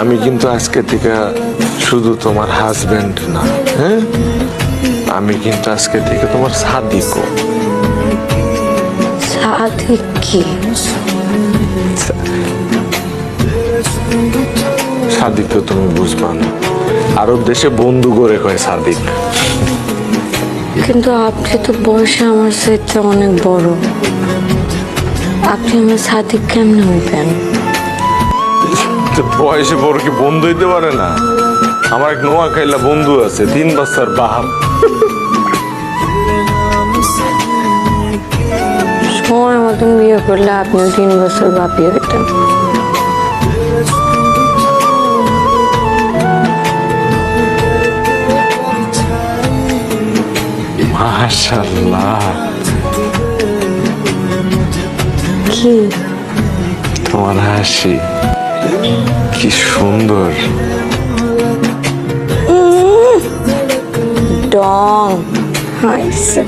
আমি কিন্তু আজকে থেকে শুধু তোমার হাজবেন্ড না, হ্যাঁ, আমি কিন্তু আজকে থেকে তোমার সাদিকও। সাদিক কি? সাদিক তো তুমি বুঝবা না, আরব দেশে বন্ধু করে কয় সাদিক। কিন্তু আপনি তো বয়সে আমার সাথে অনেক বড়, আপনি আমার সাদিক কেমনে হইবেন? বয়সে বড় কি বন্ধু হইতে পারে না? আমার এক নোয়াখাইলা বন্ধু আছে, 3 বছর বাহাম। সময় মতন বিয়ে করলে আপনি 3 বছর বাপি হইতেন। মাশাআল্লাহ, কি তোমার হাসি কি সুন্দর। ডং হাইছে।